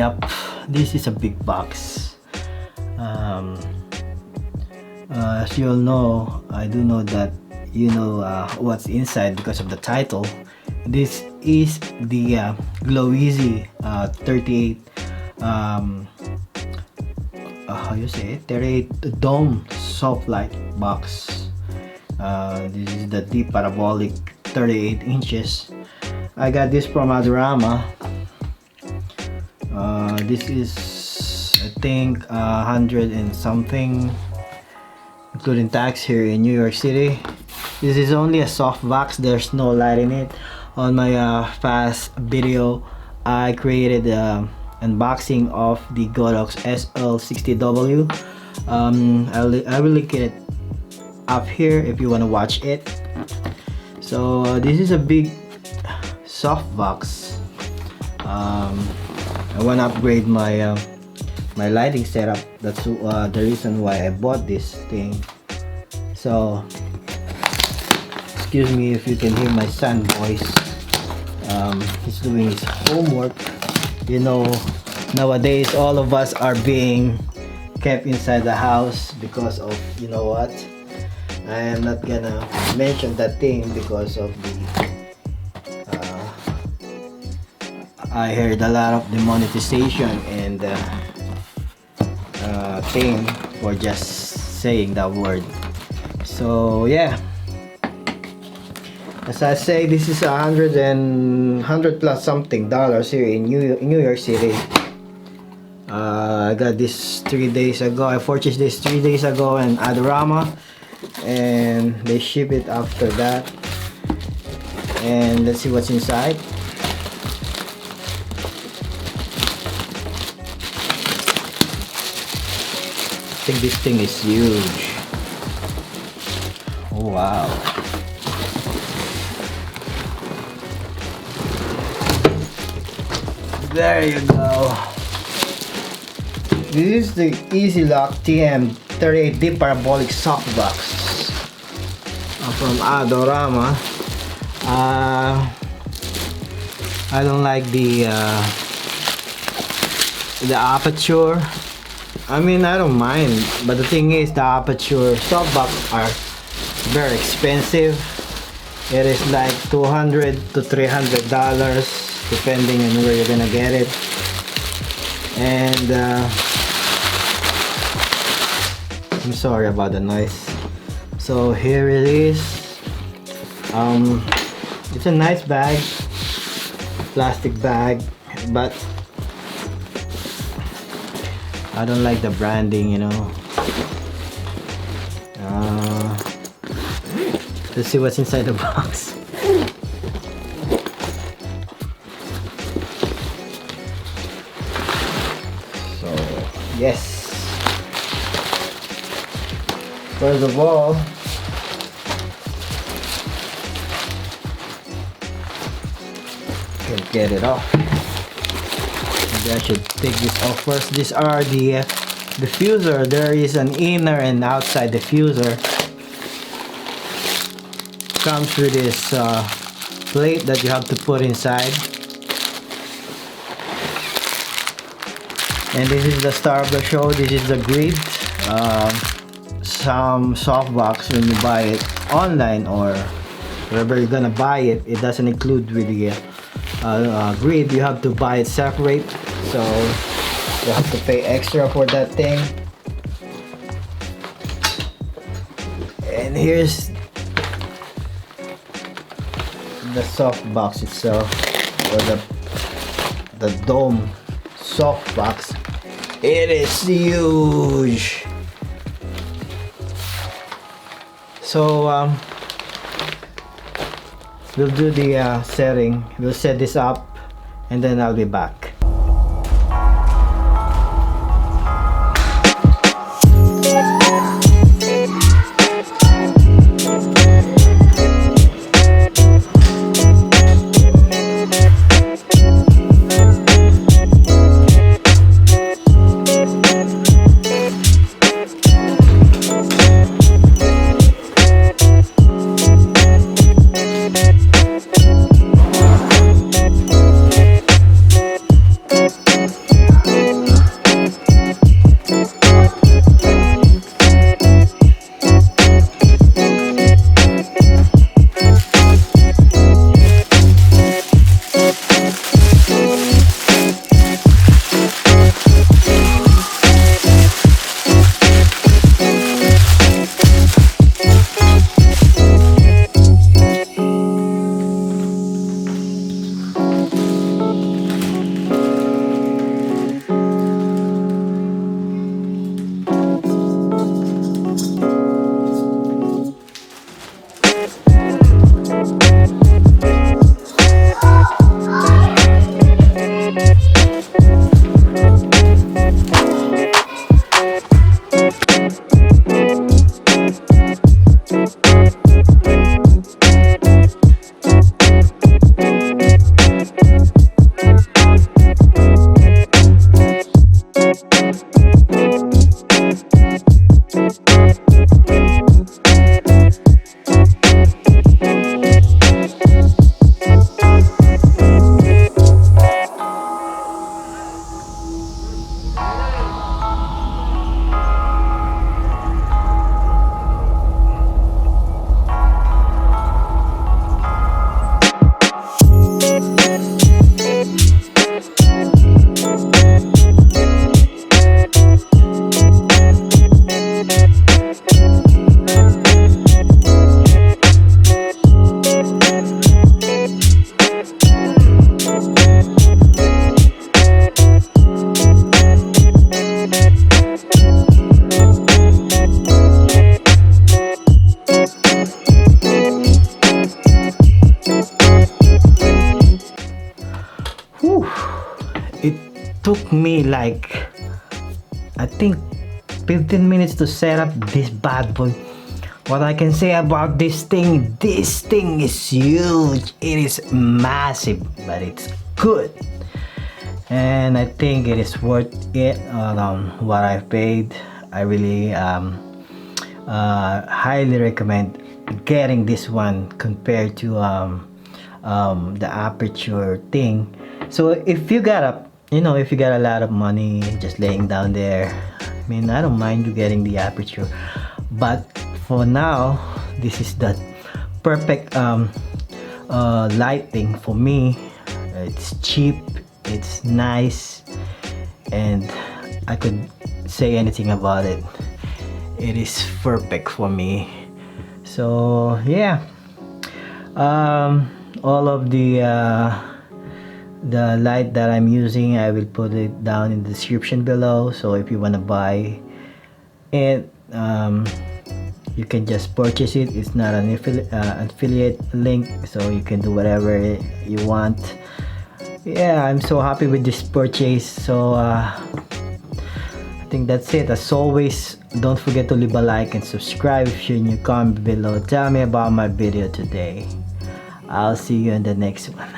Yep, this is a big box. um, as you all know, I do know that you know what's inside because of the title. This is the Glow Easy 38 how you say it, 38 dome soft light box. This is the deep parabolic 38 inches. I got this from Adorama. This is, I think, 100 and something including tax here in New York City. This is only a soft box, there's no light in it. On my past video, I created unboxing of the Godox SL60W. I will link it up here if you want to watch it. So this is a big soft box. I want to upgrade my my lighting setup. That's the reason why I bought this thing. So excuse me if you can hear my son voice. He's doing his homework. You know, nowadays all of us are being kept inside the house because of, you know what, I am not gonna mention that thing because of the I heard a lot of demonetization and thing for just saying that word. So yeah, as I say, this is 100 plus something dollars here in New York City. I got this 3 days ago. I purchased this 3 days ago in Adorama, and they ship it after that. And let's see what's inside. I think this thing is huge. Oh wow. There you go. This is the Easy Lock TM 38 deep parabolic softbox from Adorama. I don't like the aperture. I mean, I don't mind, but the thing is, the aperture softbox are very expensive. It is like $200 to $300 depending on where you're gonna get it. And I'm sorry about the noise. So here it is. It's a nice bag, plastic bag, but I don't like the branding, you know. Let's see what's inside the box. So yes, first of all, can get it off. Maybe I should take this off first. These are the diffuser. There is an inner and outside diffuser. Comes with this plate that you have to put inside. And this is the star of the show. This is the grid. Some softbox, when you buy it online or wherever you're gonna buy it, it doesn't include with the grid. You have to buy it separate, so you have to pay extra for that thing. And here's the soft box itself, or the dome soft box. It is huge. So we'll do the setting. We'll set this up and then I'll be back. took me like, I think, 15 minutes to set up this bad boy. What I can say about this thing is huge. It is massive, but it's good. And I think it is worth it. What I paid. I really highly recommend getting this one compared to the aperture thing. So if you got a lot of money just laying down there, I mean, I don't mind you getting the aperture, but for now, this is the perfect lighting for me. It's cheap, it's nice, and I could say anything about it. It is perfect for me. So yeah, all of the light that I'm using, I will put it down in the description below. So if you want to buy it, you can just purchase it. It's not an affiliate link, so you can do whatever you want. Yeah, I'm so happy with this purchase. So I think that's it. As always, don't forget to leave a like and subscribe if you're new. Comment below, tell me about my video today. I'll see you in the next one.